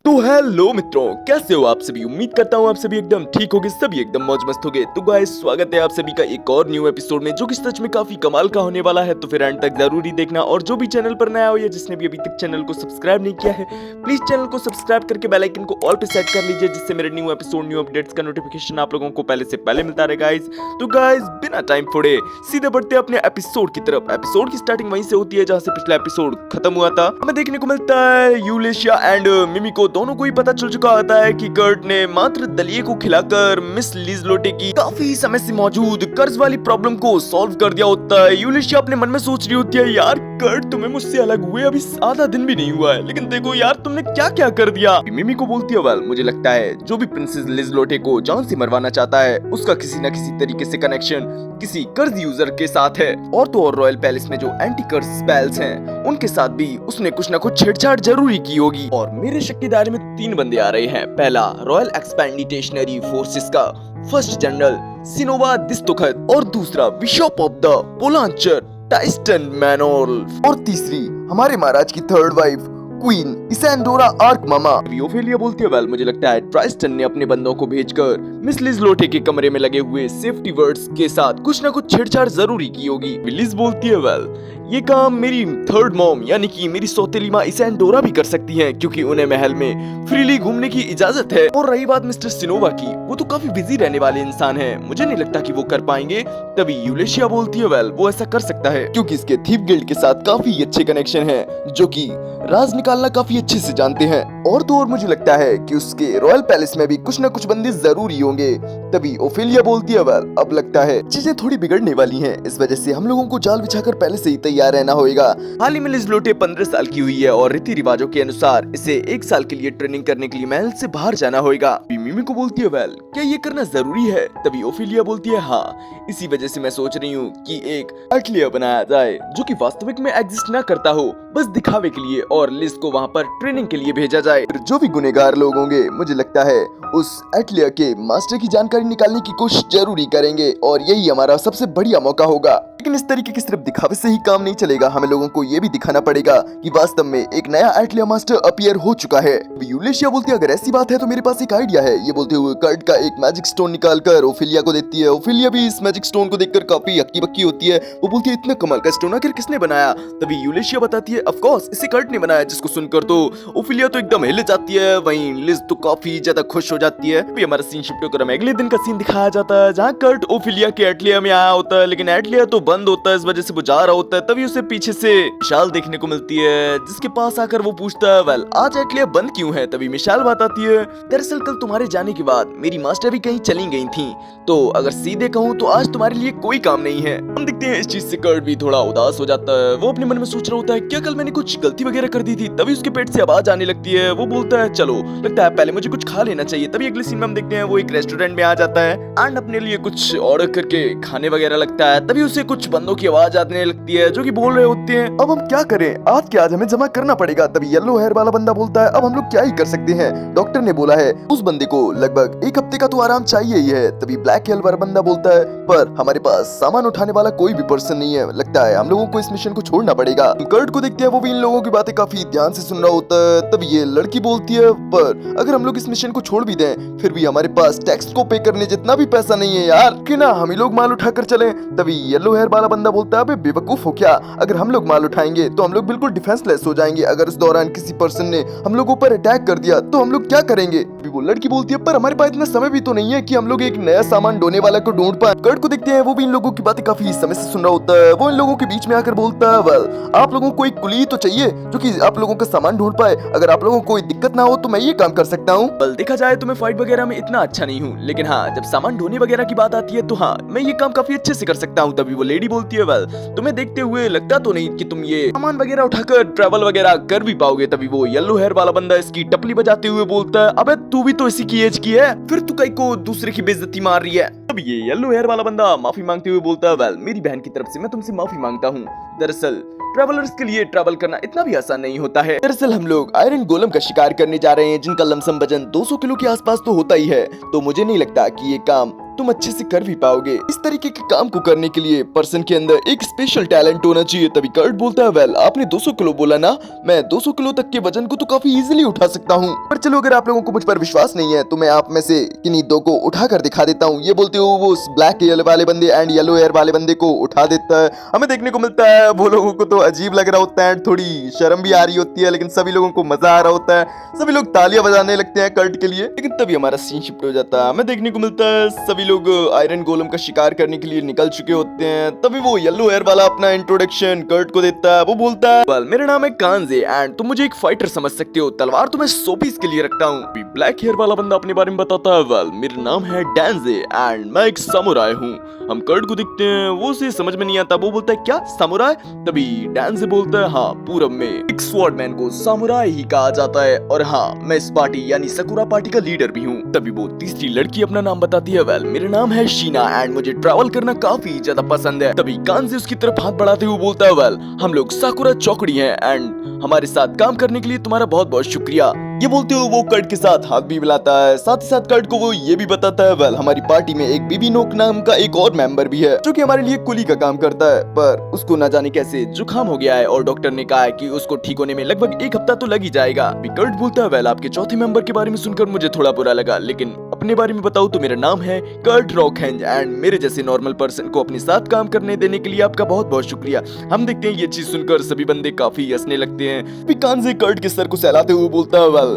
तो हेलो मित्रों, कैसे हो आप सभी। उम्मीद करता हूँ आप सभी एकदम ठीक होगे, सभी एकदम मौज मस्त होगे। तो गाइस, स्वागत है आप सभी का एक और न्यू एपिसोड में, जो कि सच में काफी कमाल का होने वाला है। तो फिर एंड तक जरूरी देखना। और जो भी चैनल पर नया हो या जिसने भी अभी तक चैनल को सब्सक्राइब नहीं किया है, प्लीज चैनल को सब्सक्राइब करके बेल आइकन को ऑल पे सेट कर लीजिए, जिससे मेरे न्यू एपिसोड न्यू अपडेट्स का नोटिफिकेशन आप लोगों को पहले से पहले मिलता रहे गाइस। तो गाइस, बिना टाइम फोड़े सीधे बढ़ते अपने एपिसोड की तरफ। एपिसोड की स्टार्टिंग वहीं से होती है जहाँ से पिछला एपिसोड खत्म हुआ था। हमें देखने को मिलता है यूलेशिया एंड मिमिको दोनों को ही पता चल चुका होता है कि कर्ट ने मात्र दलिये को खिलाकर मिस लिज़लोटे की काफी समय से मौजूद कर्ज वाली प्रॉब्लम को सॉल्व कर दिया होता है। यूलेशिया अपने मन में सोच रही होती है, यार कर्ट, तुम्हें मुझसे अलग हुए अभी आधा दिन भी नहीं हुआ है, लेकिन देखो यार तुमने क्या क्या कर दिया। मिमिको बोलती है, वेल मुझे लगता है जो भी प्रिंसेस लिज़लोटे को जान से मरवाना चाहता है, उसका किसी न किसी तरीके से कनेक्शन किसी कर्ज यूजर के साथ है। और तो और रॉयल पैलेस में जो एंटी कर्ज स्पेल्स हैं, उनके साथ भी उसने कुछ न कुछ छेड़छाड़ जरूरी की होगी। और मेरे शक के दायरे में 3 बंदे आ रहे हैं। पहला, रॉयल एक्सपेंडिटेशनरी फोर्सेस का फर्स्ट जनरल सिनोवा दिस्तुखत, और दूसरा बिशप ऑफ द पोलांचर टाइस्टन मैनोल, और तीसरी हमारे महाराज की थर्ड वाइफ क्वीन इसेंडोरा आर्क मामा। ओफेलिया बोलती है, वेल मुझे लगता है ट्राइस्टन ने अपने बंदों को भेजकर मिस लिज़लोटे के कमरे में लगे हुए सेफ्टी वर्ड्स के साथ कुछ न कुछ छेड़छाड़ जरूरी की होगी। लिज बोलती है, वेल ये काम मेरी थर्ड मॉम यानी कि मेरी सौतेली माँ इसेंडोरा भी कर सकती हैं, क्योंकि उन्हें महल में फ्रीली घूमने की इजाजत है। और रही बात मिस्टर सिनोवा की, वो तो काफी बिजी रहने वाले इंसान हैं, मुझे नहीं लगता कि वो कर पाएंगे। तभी यूलेशिया बोलती है, वेल वो ऐसा कर सकता है क्योंकि इसके थीफ गिल्ड के साथ काफी अच्छे कनेक्शन है, जो कि राज निकालना काफी अच्छे से जानते हैं। और तो और मुझे लगता है कि उसके रॉयल पैलेस में भी कुछ न कुछ बंदे जरूरी होंगे। तभी ओफेलिया बोलती है, वेल अब लगता है चीजें थोड़ी बिगड़ने वाली हैं, इस वजह से हम लोगों को जाल बिछाकर पहले से ही तैयार रहना होगा। हाल ही में लिज़लोटे 15 साल की हुई है और रीति रिवाजों के अनुसार इसे 1 साल के लिए ट्रेनिंग करने के लिए महल से बाहर जाना होगा। मिमी को बोलती है, वेल क्या ये करना जरूरी है। तभी ओफेलिया बोलती है, हाँ इसी वजह से मैं सोच रही हूँ कि एक एटलियर बनाया जाए जो कि वास्तविक में एग्जिस्ट ना करता हो, बस दिखावे के लिए, और लिज को वहाँ पर ट्रेनिंग के लिए भेजा जाए। जो भी गुनेगार लोग होंगे, मुझे लगता है उस एटलियर के मास्टर की जानकारी निकालने की कोशिश जरूरी करेंगे, और यही हमारा सबसे बढ़िया मौका होगा। लेकिन इस तरीके की सिर्फ दिखावे से ही काम नहीं चलेगा, हमें लोगों को ये भी दिखाना पड़ेगा कि वास्तव में एक नया एटलियर मास्टर अपीयर हो चुका है। यूलेशिया बोलती है, अगर ऐसी बात है तो मेरे पास एक आइडिया है। ये बोलते हुए कर्ट का एक मैजिक स्टोन निकालकर ओफेलिया को देती है। ओफेलिया भी इस मैजिक स्टोन को देखकर काफी हक्की बक्की होती है। वो बोलती है, इतना कमाल का स्टोन आखिर किसने बनाया। तभी यूलेशिया बताती है, ऑफ कोर्स इसे कर्ट ने बनाया, जिसको सुनकर तो ओफेलिया तो एकदम हिल जाती है। वहीं लिज तो काफी ज्यादा खुश हो जाती है। भी हमारा सीन शिफ्ट होकर हमें अगले दिन का सीन दिखाया जाता है, जहाँ कर्ट ओफेलिया के एटलियर में आया होता है, लेकिन एटलियर तो बंद होता है, इस वजह से वो जा रहा होता है। तभी उसे पीछे से मिशाल देखने को मिलती है, जिसके पास आकर वो पूछता है, वेल आज एटलियर बंद क्यों है। तभी मिशाल बताती है, दरअसल कल तुम्हारे जाने के बाद मेरी मास्टर भी कहीं चली गई थी, तो अगर सीधे कहूँ तो आज तुम्हारे लिए कोई काम नहीं है। हम देखते हैं इस चीज से कर्ट भी थोड़ा उदास हो जाता है। वो अपने मन में सोच रहा होता है, क्या कल मैंने कुछ गलती वगैरह कर दी थी। तभी उसके पेट से आवाज आने लगती है। वो बोलता है, चलो लगता है पहले मुझे कुछ खा लेना चाहिए। तभी अगले सीन में हम देखते हैं वो एक रेस्टोरेंट में आ जाता है एंड अपने लिए कुछ ऑर्डर करके खाने वगैरह लगता है। तभी उसे कुछ बंदों की आवाज आने लगती है जो कि बोल रहे होते हैं, अब हम क्या करें, आज के आज हमें जमा करना पड़ेगा। तभी येलो हेयर वाला बंदा बोलता है, अब हम लोग क्या ही कर सकते हैं, डॉक्टर ने बोला है उस बंदे को लगभग 1 हफ्ते का तो आराम चाहिए ही है। तभी ब्लैक हेयर वाला बंदा बोलता है, पर हमारे पास सामान उठाने वाला कोई भी पर्सन नहीं है, लगता है हम लोगों को इस मिशन को छोड़ना पड़ेगा। कर्ट को देखते हैं, वो भी इन लोगों की बातें काफी ध्यान से सुन रहा होता है। तभी ये लड़की बोलती है, पर अगर हम लोग इस मिशन को छोड़ भी दें, फिर भी हमारे पास टैक्स को पे करने जितना भी पैसा नहीं है यार, कि ना हम ही लोग माल उठाकर चले। तभी येलो हेयर वाला बंदा बोलता है, अबे बेवकूफ हो क्या, अगर हम लोग माल उठाएंगे तो हम लोग बिल्कुल डिफेंसलेस हो जाएंगे। अगर इस दौरान किसी पर्सन ने हम लोगों पर अटैक कर दिया तो हम लोग क्या करेंगे। वो लड़की बोलती है, पर हमारे पास इतना समय भी तो नहीं है कि हम लोग एक नया सामान ढोने वाला को ढूंढ पाए। कर्ट को देखते हैं, वो भी इन लोगों की बातें काफी समय से सुन रहा होता है। वो इन लोगों के बीच में आकर बोलता है, वेल आप लोगों को एक कुली तो चाहिए जो कि आप लोगों का सामान ढूंढ पाए। अगर आप लोगों को कोई दिक्कत ना हो तो मैं ये काम कर सकता हूँ। बल देखा जाए तो मैं फाइट वगैरह में इतना अच्छा नहीं हूँ, लेकिन हाँ जब सामान ढोने वगैरह की बात आती है तो हाँ मैं ये काम काफी अच्छे से कर सकता हूँ। तभी वो लेडी बोलती है, वेल तुम्हें देखते हुए लगता तो नहीं कि तुम ये सामान वगैरह उठाकर ट्रैवल वगैरह कर भी पाओगे। तभी वो येलो हेयर वाला बंदा इसकी टपली बजाते हुए बोलता है, अबे तू भी तो इसी की एज की है, फिर तू कहीं को दूसरे की बेइज्जती मार रही है। अब ये येलो हेयर वाला बंदा माफी मांगते हुए बोलता है, वेल मेरी बहन की तरफ से मैं तुमसे माफी मांगता हूँ। दरअसल ट्रैवलर्स के लिए ट्रैवल करना इतना भी आसान नहीं होता है। दरअसल हम लोग आयरन गोलम का शिकार करने जा रहे हैं, जिनका लमसम वजन 200 किलो के आसपास तो होता ही है, तो मुझे नहीं लगता कि ये काम तुम अच्छे से कर भी पाओगे। इस तरीके के काम को करने के लिए पर्सन के अंदर एक स्पेशल टैलेंट होना चाहिए। तभी कर्ट बोलता है, वेल आपने 200 किलो बोला ना, मैं 200 किलो तक के वजन को तो काफी इजीली उठा सकता हूँ। पर चलो, अगर आप लोगों को मुझ पर विश्वास नहीं है तो मैं आप में से किन्हीं दो को उठा कर दिखा देता हूँ। ये बोलते हो वो ब्लैक हेयर वाले बंदे एंड येलो हेयर वाले बंदे को उठा देता है। हमें देखने को मिलता है वो लोगों को तो अजीब लग रहा होता है, थोड़ी शर्म भी आ रही होती है, लेकिन सभी लोगों को मजा आ रहा होता है। सभी लोग तालियां बजाने लगते हैं कर्ट के लिए। लेकिन तभी हमारा सीन शिफ्ट हो जाता है। हमें देखने को मिलता है सभी लोग आयरन गोलम का शिकार करने के लिए निकल चुके होते हैं। तभी वो येलो हेयर वाला अपना इंट्रोडक्शन कर्ट को देता है। वो बोलता है, वेल मेरा नाम है कांजे एंड तुम मुझे एक फाइटर समझ सकते हो, तलवार तो मैं 100 पीस के लिए रखता हूँ। ब्लैक हेयर वाला बंदा अपने बारे में बताता है, वेल मेरा नाम है डैंजे एंड मैं एक समुराई हूँ। हम कर्ट को देखते हैं, वो उसे समझ में नहीं आता। वो बोलता है, क्या समुराई? तभी डैंजे बोलता है, हाँ पूरब में एक स्वॉर्डमैन को समुराई ही कहा जाता है और हाँ मैं इस पार्टी यानी सकुरा पार्टी का लीडर भी हूँ। तभी वो तीसरी लड़की अपना नाम बताती है, वेल मेरा नाम है शीना एंड मुझे ट्रैवल करना काफी ज्यादा पसंद है। तभी कांजे उसकी तरफ हाथ बढ़ाते हुए बोलता है, वेल हम लोग साकुरा चौकड़ी हैं एंड हमारे साथ काम करने के लिए तुम्हारा बहुत बहुत शुक्रिया। ये बोलते हुए वो कर्ट के साथ हाथ भी मिलाता है। साथ ही साथ कर्ट को वो ये भी बताता है, वेल हमारी पार्टी में एक बीबी नोक नाम का एक और मेंबर भी है जो कि हमारे लिए कुली का काम करता है, पर उसको न जाने कैसे जुकाम हो गया है और डॉक्टर ने कहा है कि उसको ठीक होने में लगभग 1 हफ्ता तो लग ही जाएगा। कर्ट बोलता है, वेल आपके चौथे मेंबर के बारे में सुनकर मुझे थोड़ा बुरा लगा, लेकिन अपने बारे में बताऊं तो मेरा नाम है कर्ट रॉकहेंज एंड मेरे जैसे नॉर्मल पर्सन को अपने साथ काम करने देने के लिए आपका बहुत बहुत शुक्रिया। हम देखते हैं ये चीज सुनकर सभी बंदे काफी हंसने लगते हैं। कांजे कर्ट के सर को सहलाते हुए बोलता है, वेल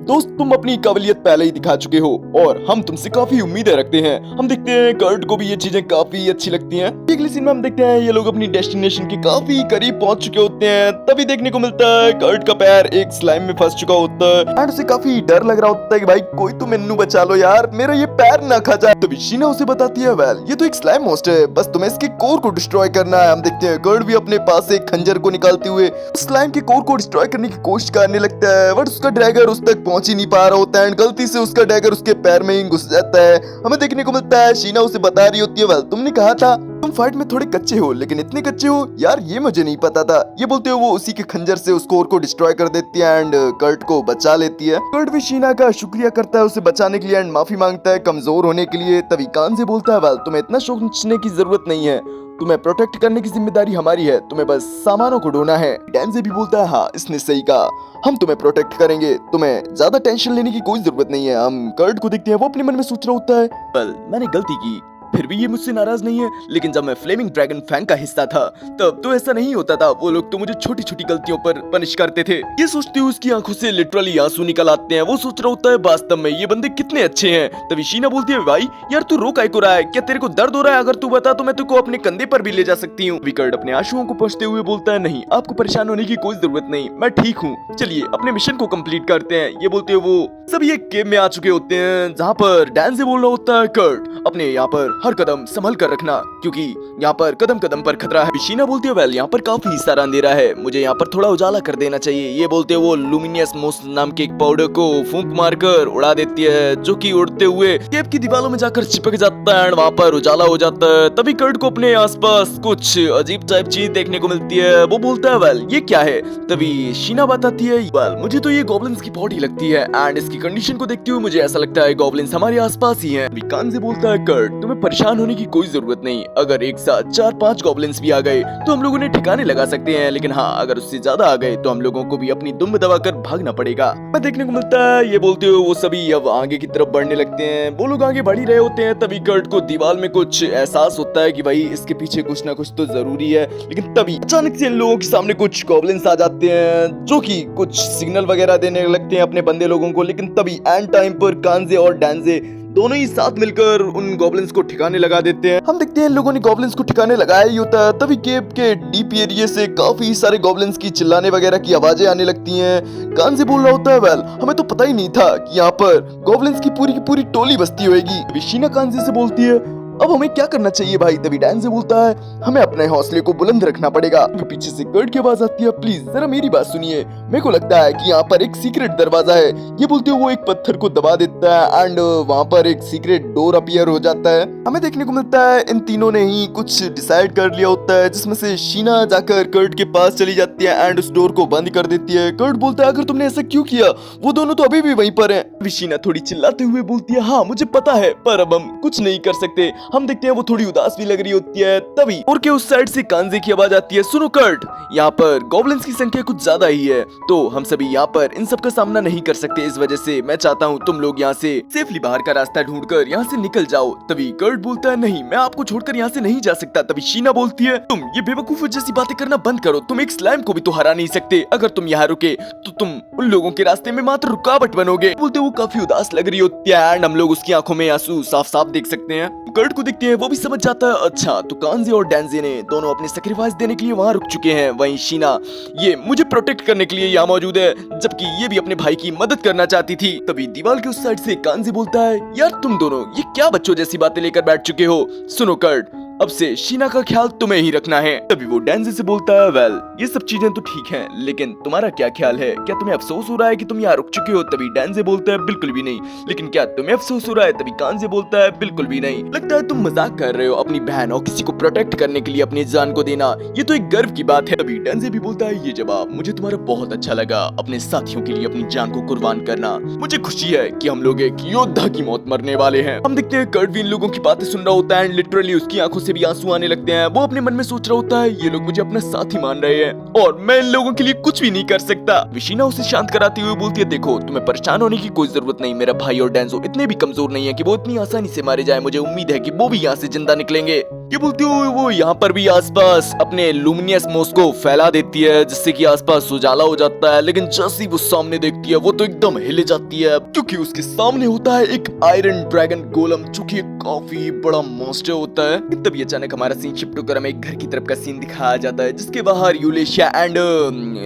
दोस्त तुम अपनी काबिलियत पहले ही दिखा चुके हो और हम तुमसे काफी उम्मीदें रखते हैं। हम देखते हैं कर्ट को भी ये चीजें काफी अच्छी लगती हैं। अगले सीन में हम देखते हैं ये लोग अपनी डेस्टिनेशन के काफी करीब पहुंच चुके होते हैं। तभी देखने को मिलता है कर्ट का पैर एक स्लाइम में फंस चुका होता है एंड उसे काफी डर लग रहा होता है कि भाई कोई तो मेनू बचा लो यार, मेरा ये पैर ना खा जाए। तभी शीना उसे बताती है, वेल ये तो एक स्लाइम मोस्ट है, बस तुम्हें इसके कोर को डिस्ट्रॉय करना है। हम देखते हैं कर्ट भी अपने पास एक खंजर को निकालते हुए स्लाइम के कोर को डिस्ट्रॉय करने की कोशिश करने लगता है, बट उसका ड्रैगर उस तक पहुंच ही नहीं पा रहा होता है। गलती से उसका डैगर उसके पैर में ही घुस जाता है। हमें देखने को मिलता है शीना उसे बता रही होती है, वेल तुमने कहा था तुम फाइट में थोड़े कच्चे हो, लेकिन इतने कच्चे हो यार ये मुझे नहीं पता था। ये बोलते हुए वो उसी के खंजर से उस कोर को डिस्ट्रॉय कर देती है एंड कर्ट को बचा लेती है। कर्ट भी शीना का शुक्रिया करता है उसे बचाने के लिए एंड माफी मांगता है कमजोर होने के लिए। तभी कांजे बोलता है, वेल तुम्हें इतना सोचने की जरूरत नहीं है, तुम्हें प्रोटेक्ट करने की जिम्मेदारी हमारी है, तुम्हें बस सामानों को ढोना है। डैंजे भी बोलता है, हाँ इसने सही कहा, हम तुम्हें प्रोटेक्ट करेंगे, तुम्हें ज्यादा टेंशन लेने की कोई जरूरत नहीं है। हम कर्ट को देखते हैं, वो अपने मन में सोच रहा होता है, वेल मैंने गलती की, फिर भी ये मुझसे नाराज नहीं है, लेकिन जब मैं फ्लेमिंग ड्रैगन फैंग का हिस्सा था तब तो ऐसा नहीं होता था, वो लोग तो मुझे छोटी छोटी गलतियों पर पनिश करते थे। ये सोचते हुए उसकी आंखों से लिटरली आंसू निकल आते हैं। वो सोच रहा होता है वास्तव में ये बंदे कितने अच्छे हैं। तभी शीना बोलती है, भाई यार तू रो काहे को रहा है, क्या तेरे को दर्द हो रहा है? अगर तू बता तो मैं तुझको अपने कंधे पर भी ले जा सकती हूँ। विकर्ट अपने आंसुओं को पोंछते हुए बोलता है, नहीं आपको परेशान होने की कोई जरूरत नहीं, मैं ठीक हूँ, चलिए अपने मिशन को कंप्लीट करते हैं। ये बोलते हुए वो सभी एक केव में आ चुके होते हैं जहाँ पर डैंजे बोल रहा होता है, कर्ट अपने यहाँ पर हर कदम संभल कर रखना क्योंकि यहाँ पर कदम कदम पर खतरा है। शीना बोलती है, वेल यहाँ पर काफी सारा अंधेरा है, मुझे यहाँ पर थोड़ा उजाला कर देना चाहिए। ये बोलते वो लुमिनियस मोस्ट नाम के एक पाउडर को फूंक मारकर उड़ा देती है जो कि उड़ते हुए केव की दीवारों में जाकर चिपक जाता है, वहाँ पर उजाला हो जाता है। तभी कर्ट को अपने आसपास कुछ अजीब टाइप चीज देखने को मिलती है। वो बोलता है, वेल ये क्या है? तभी शीना बताती है, वेल मुझे तो ये गॉब्लिन्स की बॉडी लगती है एंड इसकी कंडीशन को देखते हुए मुझे ऐसा लगता है गॉब्लिन्स हमारे आसपास ही हैं। कांजे बोलता है, कर्ट तुम्हें परेशान होने की कोई जरूरत नहीं, अगर एक साथ 4-5 गॉब्लिन्स भी आ गए तो हम लोग उन्हें ठिकाने लगा सकते हैं, लेकिन हाँ अगर उससे ज्यादा आ गए तो हम लोगों को भी अपनी दुम दबाकर भागना पड़ेगा। मैं देखने को मिलता है। ये बोलते हुए वो सभी अब आगे की तरफ बढ़ने लगते हैं। वो लोग आगे बढ़ ही रहे होते हैं। तभी कर्ट को दीवार में कुछ एहसास होता है कि भाई इसके पीछे कुछ ना कुछ तो जरूरी है, लेकिन तभी अचानक से इन लोगों के सामने कुछ गॉब्लिन्स आ जाते हैं जो कि कुछ सिग्नल वगैरह देने लगते हैं अपने बंदे लोगों को। लेकिन तभी एंड टाइम पर कांजे और डैंजे दोनों ही साथ मिलकर उन गॉब्लिन्स को ठिकाने लगा देते हैं। हम देखते हैं इन लोगों ने गॉब्लिन्स को ठिकाने लगाया ही होता है। तभी केव के डीप एरिया से काफी सारे गॉब्लिन्स की चिल्लाने वगैरह की आवाजें आने लगती हैं। कांजे बोल रहा होता है, वेल हमें तो पता ही नहीं था कि यहाँ पर गॉब्लिन्स की पूरी टोली बसती होगी। शीना कांजे से बोलती है, अब हमें क्या करना चाहिए भाई? तभी डैंजे बोलता है, हमें अपने हौसले को बुलंद रखना पड़ेगा। पीछे से कर्ट की आवाज आती है, प्लीज जरा मेरी बात सुनिए, मेरे को लगता है कि यहाँ पर एक सीक्रेट दरवाजा है। ये बोलते हुए वो एक पत्थर को दबा देता है एंड वहाँ पर एक सीक्रेट डोर अपीयर हो जाता है। हमें देखने को मिलता है इन तीनों ने ही कुछ डिसाइड कर लिया होता है, जिसमें से शीना जाकर कर्ट के पास चली जाती है एंड उस डोर को बंद कर देती है। कर्ट बोलता है आखिर तुमने ऐसा क्यों किया, वो दोनों तो अभी भी वहीं पर हैं। अभी शीना थोड़ी चिल्लाते हुए बोलती है हाँ मुझे पता है, पर अब हम कुछ नहीं कर सकते। हम देखते हैं वो थोड़ी उदास भी लग रही होती है। तभी और के उस साइड से कांजे की आवाज आती है, सुनो कर्ट, यहाँ पर गॉब्लिन्स की संख्या कुछ ज्यादा ही है, तो हम सभी यहाँ पर इन सब का सामना नहीं कर सकते। इस वजह से मैं चाहता हूँ तुम लोग यहाँ से सेफली बाहर का रास्ता ढूंढकर यहाँ से निकल जाओ। तभी कर्ट बोलता है नहीं, मैं आपको छोड़कर यहाँ से नहीं जा सकता। तभी शीना बोलती है तुम ये बेवकूफ जैसी बातें करना बंद करो, तुम एक स्लाइम को भी तो हरा नहीं सकते। अगर तुम यहाँ रुके तो तुम उन लोगों के रास्ते में मात्र रुकावट बनोगे। बोलते वो काफी उदास लग रही होती है एंड हम लोग उसकी आंखों में आंसू साफ साफ देख सकते हैं। कर्ट को देखते हैं, वो भी समझ जाता है अच्छा तो कांजे और डैंजे ने दोनों अपने सैक्रिफाइस देने के लिए वहाँ रुक चुके हैं। वहीं शीना ये मुझे प्रोटेक्ट करने के लिए यहाँ मौजूद है, जबकि ये भी अपने भाई की मदद करना चाहती थी। तभी दीवार के उस साइड से कांजे बोलता है यार तुम दोनों ये क्या बच्चों जैसी बातें लेकर बैठ चुके हो। सुनो कर्ट, अब से शीना का ख्याल तुम्हें ही रखना है। तभी वो डैंजे से बोलता है वेल ये सब चीजें तो ठीक हैं, लेकिन तुम्हारा क्या ख्याल है, क्या तुम्हें अफसोस हो रहा है कि तुम यहाँ रुक चुके हो। तभी डैंजे बोलता है बिल्कुल भी नहीं। लेकिन क्या तुम्हें अफसोस हो रहा है। तभी कांजे बोलता है बिल्कुल भी नहीं। लगता है तुम मजाक कर रहे हो, अपनी बहन और किसी को प्रोटेक्ट करने के लिए अपनी जान को देना ये तो एक गर्व की बात है। तभी डैंजे भी बोलता है ये जवाब मुझे तुम्हारा बहुत अच्छा लगा, अपने साथियों के लिए अपनी जान को कुर्बान करना। मुझे खुशी है कि हम लोग एक योद्धा की मौत मरने वाले हैं। हम देखते हैं कर्ट भी इन लोगों की बातें सुन रहा होता है एंड लिटरली उसकी आंखों से भी आंसू आने लगते हैं। वो अपने मन में सोच रहा होता है ये लोग मुझे अपना साथी मान रहे हैं और मैं इन लोगों के लिए कुछ भी नहीं कर सकता। विशीना उसे शांत कराती हुई बोलती है देखो तुम्हें परेशान होने की कोई जरूरत नहीं, मेरा भाई और डैंजो इतने भी कमजोर नहीं है कि वो इतनी आसानी से मारे जाए। मुझे उम्मीद है कि वो भी यहाँ से जिंदा निकलेंगे। ये बोलती हुई वो यहाँ पर भी आसपास अपने लुमिनियस मोस को फैला देती है, जिससे कि आसपास उजाला हो जाता है। लेकिन जैसे ही वो सामने देखती है वो तो एकदम हिले जाती है, क्योंकि उसके सामने होता है एक आयरन ड्रैगन गोलम, जो कि काफी बड़ा मॉन्स्टर होता है। तभी अचानक हमारा सीन शिफ्ट होकर हमें एक घर की तरफ का सीन दिखाया जाता है, जिसके बाहर यूलेशिया एंड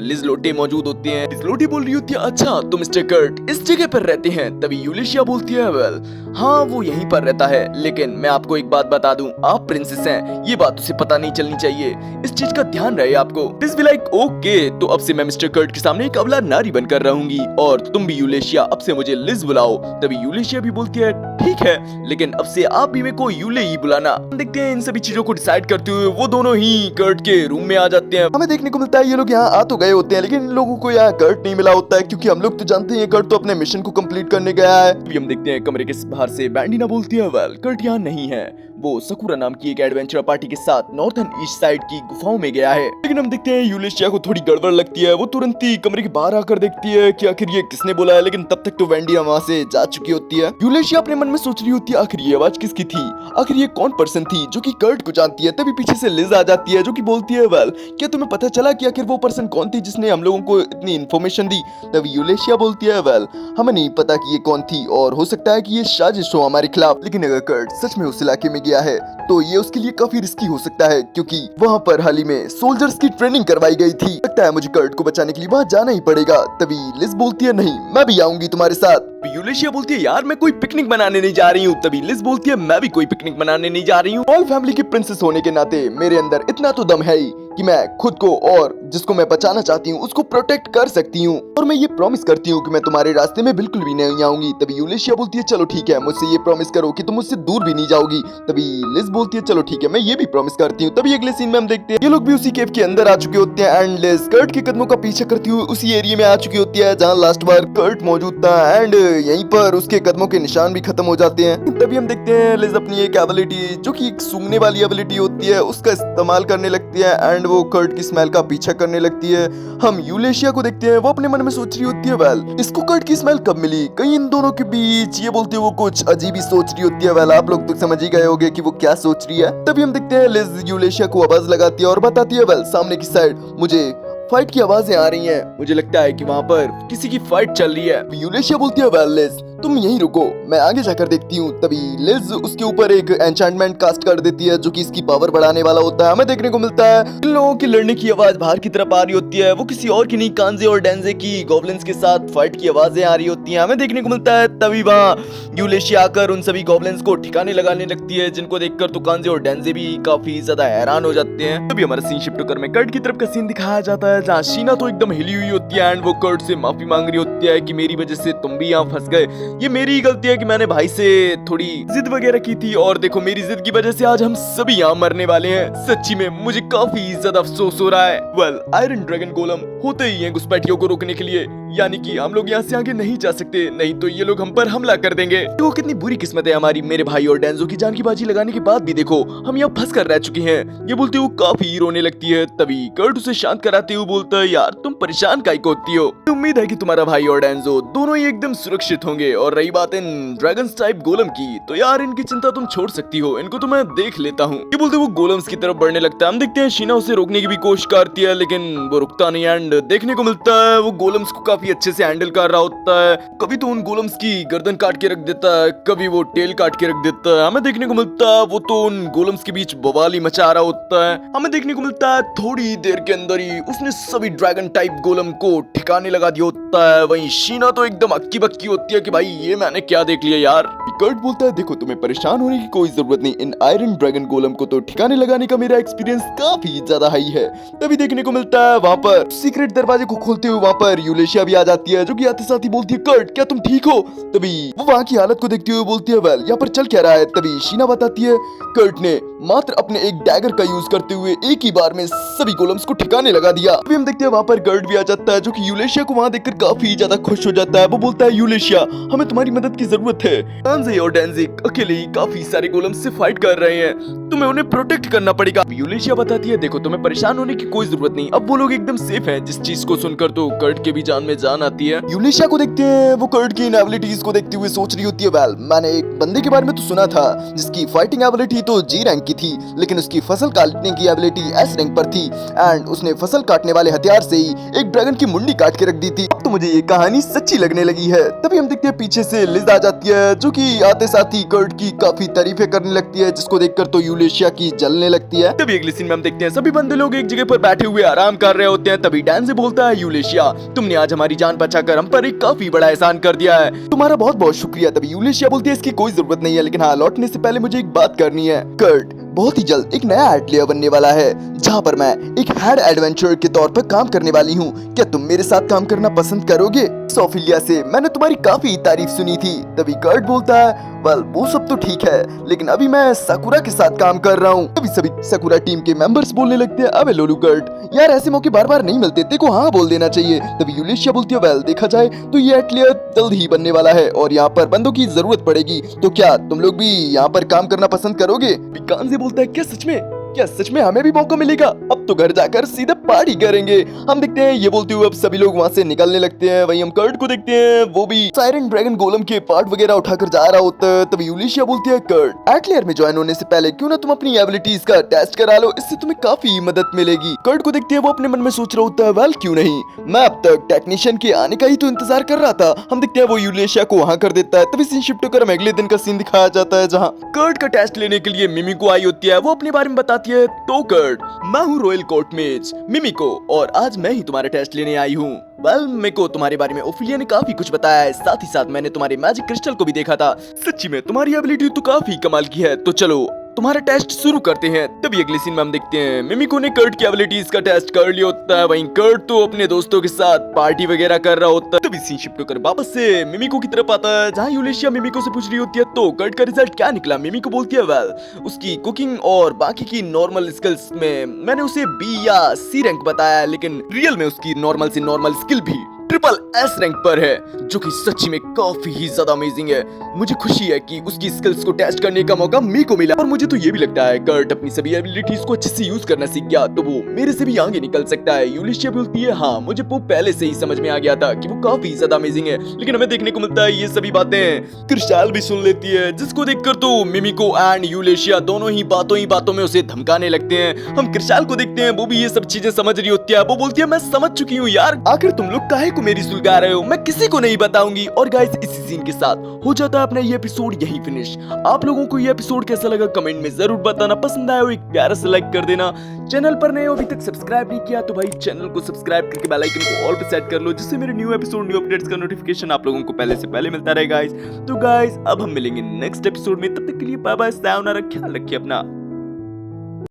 लिज़लोटे मौजूद होते हैं। लिज़लोटे बोल रही होती है अच्छा तो मिस्टर कर्ट इस जगह पर रहते हैं। तभी यूलेशिया बोलती है वेल हाँ वो यहीं पर रहता है, लेकिन मैं आपको एक बात बता दूं, आप प्रिंसेस हैं, ये बात उसे पता नहीं चलनी चाहिए, इस चीज का ध्यान रहे आपको। दिस बी लाइक ओके, तो अब से मैं मिस्टर कर्ट के सामने एक अबला नारी बनकर रहूंगी और तुम भी यूलेशिया अब से मुझे लिज बुलाओ। तभी यूलेशिया भी बोलती है ठीक है, लेकिन अब से आप भी मेरे को यूले ही बुलाना। देखते हैं इन सभी चीजों को डिसाइड करते हुए वो दोनों ही कर्ट के रूम में आ जाते हैं। हमें देखने को मिलता है ये लोग यहाँ आ तो गए होते हैं, लेकिन इन लोगों को यहाँ कर्ट नहीं मिला होता है, क्योंकि हम लोग तो जानते हैं कर्ट तो अपने मिशन को कंप्लीट करने गया है। अभी हम देखते हैं कमरे के बाहर से बैंडिना बोलती है वेल कर्ट यहाँ नहीं है, वो सकुरा नाम की एक एडवेंचर पार्टी के साथ नॉर्थन ईस्ट साइड की गुफाओं में गया है। लेकिन हम देखते हैं यूलेशिया को थोड़ी गड़बड़ लगती है, वो तुरंत ही कमरे के बाहर आकर देखती है कि आखिर ये किसने बोला है। लेकिन तब तक तो वेंडिया वहाँ से जा चुकी होती है। यूलेशिया अपने मन में सोच रही होती है आखिर ये आवाज किसकी थी, आखिर ये कौन पर्सन थी जो कि कर्ट को जानती है। तभी पीछे से लिज आ जाती है जो कि बोलती है वेल क्या तुम्हें पता चला कि आखिर वो पर्सन कौन थी जिसने हम लोगों को इतनी इन्फॉर्मेशन दी। तभी यूलेशिया बोलती है वेल हमें नहीं पता कि ये कौन थी और हो सकता है कि ये साजिश हो हमारे खिलाफ, लेकिन अगर कर्ट सच में उस इलाके में गया है तो ये उसके लिए काफी रिस्की हो सकता है, क्योंकि वहाँ पर हाल ही में सोल्जर्स की ट्रेनिंग करवाई गई थी। लगता है मुझे कर्ट को बचाने के लिए वहाँ जाना ही पड़ेगा। तभी लिज बोलती है नहीं मैं भी आऊंगी तुम्हारे साथ। यूलेशिया बोलती है यार मैं कोई पिकनिक बनाने नहीं जा रही हूँ। तभी लिज बोलती है मैं भी कोई पिकनिक बनाने नहीं जा रही हूँ। ऑल फैमिली की प्रिंसेस होने के नाते मेरे अंदर इतना तो दम है ही कि मैं खुद को और जिसको मैं बचाना चाहती हूँ उसको प्रोटेक्ट कर सकती हूँ, और मैं ये प्रॉमिस करती हूँ कि मैं तुम्हारे रास्ते में बिल्कुल भी नहीं आऊंगी। तभी यूलेशिया बोलती है चलो ठीक है, मुझसे ये प्रॉमिस करो कि तुम मुझसे दूर भी नहीं जाओगी। तभी लिज बोलती है चलो ठीक है मैं ये भी प्रॉमिस करती हूँ। तभी अगले सीन में हम देखते हैं ये लोग भी उसी केव के अंदर आ चुके होते हैं एंड लिज कर्ट के कदमों का पीछा करती हुई उसी एरिया में आ चुकी होती है जहाँ लास्ट बार कर्ट मौजूद था एंड यहीं पर उसके कदमों के निशान भी खत्म हो जाते हैं। तभी हम देखते हैं लिज अपनी एक एबिलिटी जो कि एक सूंघने वाली एबिलिटी होती है उसका इस्तेमाल करने लगती है एंड वो कर्ट की स्मेल का पीछा करने लगती है। हम यूलेशिया को देखते हैं, वो अपने मन में सोच रही होती है वेल इसको कर्ट की स्मेल कब मिली, कहीं इन दोनों के बीच ये बोलते हुए वो कुछ अजीब ही सोच रही होती है। वेल आप लोग तो समझ ही गए होंगे कि वो क्या सोच रही है। तभी हम देखते हैं लिज यूलेशिया को आवाज लगाती है और बताती है वेल सामने की साइड मुझे फाइट की आवाजें आ रही हैं, मुझे लगता है कि वहाँ पर किसी की फाइट चल रही है। यूलेशिया बोलती है वेल लिज तुम यहीं रुको, मैं आगे जाकर देखती हूँ। तभी लिज उसके ऊपर एक एन्चेंटमेंट कास्ट कर देती है जो कि इसकी पावर बढ़ाने वाला होता है। हमें देखने को मिलता है इन लोगों की लड़ने की आवाज बाहर की तरफ आ रही होती है। वो किसी और की नहीं, कांजे और डेंजे की गॉब्लिन्स के साथ फाइट की आवाजें आ रही होती हैं। हमें देखने को मिलता है तभी वहाँ यूलेशिया आकर उन सभी गॉब्लिन्स को ठिकाने लगाने लगती है, जिनको देखकर तो कांजे और डेंजे भी काफी ज्यादा हैरान हो जाते हैं। तभी हमारा सीन शिफ्ट होकर में कर्ट की तरफ का सीन दिखाया जाता है, जहाँ शीना तो एकदम हिली हुई होती है एंड वो कर्ट से माफी मांग रही होती है कि मेरी वजह से तुम भी यहाँ फंस गए। ये मेरी ही गलती है कि मैंने भाई से थोड़ी जिद वगैरह की थी और देखो मेरी जिद की वजह से आज हम सभी यहाँ मरने वाले हैं। सच्ची में मुझे काफी ज्यादा अफसोस हो रहा है। वेल, आयरन ड्रैगन गोलम होते ही हैं घुसपैठियों को रोकने के लिए, यानी कि हम लोग यहाँ से आगे नहीं जा सकते, नहीं तो ये लोग हम पर हमला कर देंगे। वो कितनी बुरी किस्मत है हमारी, मेरे भाई और डेंजो की जान की बाजी लगाने के बाद भी देखो हम यहाँ फंस कर रह चुके हैं। ये बोलते हुए काफी रोने लगती है। तभी कर्ट उसे शांत कराते हुए बोलता है, यार तुम परेशान काहे को होती हो, उम्मीद है कि तुम्हारा भाई और डेंजो दोनों ही एकदम सुरक्षित होंगे। और रही बात इन ड्रैगन्स टाइप गोलम की, तो यार इनकी चिंता तुम छोड़ सकती हो, इनको तो मैं देख लेता हूँ। ये बोलते वो गोलम्स की तरफ बढ़ने लगता है। हम देखते हैं शीना उसे रोकने की भी कोशिश करती है, लेकिन वो रुकता नहीं एंड देखने को मिलता है वो गोलम्स को काफी अच्छे से हैंडल कर रहा होता है। कभी तो उन गोलम्स की गर्दन काट के रख देता है, कभी वो टेल काट के रख देता है। हमें देखने को मिलता है वो तो उन गोलम्स के बीच बवाल ही मचा रहा होता है। हमें देखने को मिलता है थोड़ी देर के अंदर ही उसने सभी ड्रैगन टाइप गोलम को ठिकाने लगा दिया होता है। वहीं शीना तो एकदम अक्की बक्की होती है कि भाई ये मैंने क्या देख लिया यार। कर्ट बोलता है, देखो तुम्हें परेशान होने की कोई जरूरत नहीं, इन आयरन ड्रैगन गोलम को तो ठिकाने लगाने का मेरा एक्सपीरियंस काफी ज्यादा हाई है। तभी देखने को मिलता है वहाँ पर सीक्रेट दरवाजे को खोलते हुए वहाँ पर यूलेशिया भी आ जाती है, जो कि आते साथ ही बोलती है, कर्ट क्या तुम ठीक हो? तभी वो वहाँ की हालत को देखते हुए बोलती है, वेल यहाँ पर चल क्या रहा है? तभी शीना बताती है, कर्ट ने मात्र अपने एक डैगर का यूज करते हुए एक ही बार में सभी गोलम्स को ठिकाने लगा दिया। अभी हम देखते हैं वहाँ पर कर्ट भी आ जाता है, जो कि यूलेशिया को वहाँ देखकर काफी ज्यादा खुश हो जाता है। वो बोलता है, यूलेशिया हमें तुम्हारी मदद की जरूरत है, कांजे और डेंजे अकेले ही काफी सारे गोलम्स से फाइट कर रहे हैं, तुम्हें उन्हें प्रोटेक्ट करना पड़ेगा। यूलेशिया बताती है, देखो तुम्हें परेशान होने की कोई जरूरत नहीं, अब वो लोग एकदम सेफ हैं। जिस चीज को सुनकर तो कर्ट के भी जान में जान आती है। यूलेशिया को देखते हैं, वो कर्ट की इन एबिलिटीज को देखते हुए सोच रही होती है, वेल मैंने एक बंदे के बारे में तो सुना था जिसकी फाइटिंग एबिलिटी तो जी रैंक की थी, लेकिन उसकी फसल काटने की एबिलिटी एस रैंक पर थी एंड उसने फसल काटने वाले हथियार से ही एक ड्रैगन की मुंडी काट के रख दी थी। अब तो मुझे ये कहानी सच्ची लगने लगी है। तभी हम देखते हैं पीछे से लिज आ जाती है, जो कि आते साथ ही कर्ट की काफी तारीफें करने लगती है, जिसको देखकर तो यूलेशिया की जलने लगती है। तभी अगले सीन में हम देखते हैं सभी बंदे लोग एक जगह पर बैठे हुए आराम कर रहे होते हैं। तभी डैन से बोलता है, यूलेशिया तुमने आज हमारी जान बचाकर हम पर एक काफी बड़ा एहसान कर दिया है, तुम्हारा बहुत बहुत शुक्रिया। तभी यूलेशिया बोलती है, इसकी कोई जरूरत नहीं है, लेकिन हाँ लौटने से पहले मुझे एक बात करनी है। कर्ट बहुत ही जल्द एक नया हेड प्लेयर बनने वाला है, जहाँ पर मैं एक हेड एडवेंचर के तौर पर काम करने वाली हूँ। क्या तुम मेरे साथ काम करना पसंद करोगे? सोफिलिया से मैंने तुम्हारी काफी तारीफ सुनी थी। तभी कर्ट बोलता है, वेल वो सब तो ठीक है, लेकिन अभी मैं साकुरा के साथ काम कर रहा हूँ। तभी सभी साकुरा टीम के मेंबर्स बोलने लगते हैं, अबे लोलू कर्ट यार ऐसे मौके बार बार नहीं मिलते, तेरे को हाँ बोल देना चाहिए। तभी यूलेशिया बोलती है, वेल देखा जाए तो ये हेड प्लेयर जल्द ही बनने वाला है और यहाँ पर बंदों की जरूरत पड़ेगी, तो क्या तुम लोग भी यहाँ पर काम करना पसंद करोगे? कान से बोलता है, क्या सच में? क्या सच में हमें भी मौका मिलेगा? अब तो घर जाकर सीधा पार्टी करेंगे। हम देखते हैं ये बोलते हुए अब सभी लोग वहाँ से निकलने लगते हैं। वहीं हम कर्ट को देखते हैं, वो भी सायरन ड्रैगन गोलम के पार्ट वगैरह उठाकर जा रहा होता है। तभी यूलेशिया बोलती है, कर्ट एटलियर में ज्वाइन होने से पहले क्यों ना तुम अपनी एबिलिटीज का टेस्ट करा लो, इससे तुम्हें काफी मदद मिलेगी। कर्ट को देखते हैं, वो अपने मन में सोच रहा होता है, वेल क्यों नहीं, मैं अब तक टेक्नीशियन के आने का ही तो इंतजार कर रहा था। हम देखते हैं वो यूलेशिया को वहाँ कर देता है। तभी सीन शिफ्ट होकर हमें अगले दिन का सीन दिखाया जाता है, जहाँ कर्ट का टेस्ट लेने के लिए मिमिको आई होती है। वो अपने बारे में बताती है, तो कर्ट मैं हूँ रॉयल कोर्ट मेज मिमिको और आज मैं ही तुम्हारा टेस्ट लेने आई हूँ। वेल मेरे को तुम्हारे बारे में ओफिलिया ने काफी कुछ बताया है, साथ ही साथ मैंने तुम्हारे मैजिक क्रिस्टल को भी देखा था। सच्ची में तुम्हारी एबिलिटी तो काफी कमाल की है, तो चलो तुम्हारा टेस्ट शुरू करते हैं। तभी अगले सीन में हम देखते हैं मिमिको ने कर्ट की एबिलिटीज का टेस्ट कर लिया होता है। वहीं कर्ट तो अपने दोस्तों के साथ पार्टी वगैरह कर रहा होता है। तभी सीन शिफ्ट होकर वापस से मिमिको की तरफ आता है, जहाँ यूलेशिया मिमिको से पूछ रही होती है, तो कर्ट का रिजल्ट क्या निकला? मिमिको बोलती है, वेल उसकी कुकिंग और बाकी की नॉर्मल स्किल्स में मैंने उसे बी या सी रैंक बताया, लेकिन रियल में उसकी नॉर्मल से नॉर्मल स्किल भी ट्रिपल एस रैंक पर है, जो कि सच्ची में काफी ही ज्यादा अमेजिंग है। मुझे खुशी है कि उसकी स्किल्स को टेस्ट करने का मौका मी को मिला और मुझे तो ये भी लगता है कर्ट अपनी सभी एबिलिटीज को अच्छे से यूज करना सीख गया तो वो मेरे से भी आगे निकल सकता है। यूलिशिया बोलती है, हाँ मुझे वो पहले से ही समझ में आ गया था कि वो काफी ज्यादा अमेजिंग है, लेकिन हमें देखने को मिलता है ये सभी बातें क्रिस्टल भी सुन लेती है, जिसको देखकर तो मिमिको एंड यूलेशिया दोनों ही बातों में उसे धमकाने लगते हैं। हम क्रिस्टल को देखते हैं, वो भी ये सब चीजें समझ रही होती है। वो बोलती है, मैं समझ चुकी हूँ यार, आखिर तुम लोग काहे को को मेरी सुलगा रहे हो, मैं किसी को नहीं बताऊंगी। और गाइस इसी सीन के साथ हो जाता है अपना ये एपिसोड यही फिनिश। आप लोगों को ये एपिसोड कैसा लगा कमेंट में जरूर बताना। पसंद आया हो एक प्यारा सा लाइक कर देना। चैनल पर नए हो अभी तक सब्सक्राइब नहीं किया तो भाई चैनल को सब्सक्राइब करके बेल आइकन को ऑल पे सेट कर लो, जिससे मेरे न्यू एपिसोड न्यू अपडेट्स का नोटिफिकेशन आप लोगों को पहले से पहले मिलता रहे गाइस। तो गाइस अब हम मिलेंगे नेक्स्ट एपिसोड में, तब तक के लिए बाय बाय, सायोनारा, ख्याल रखिए अपना।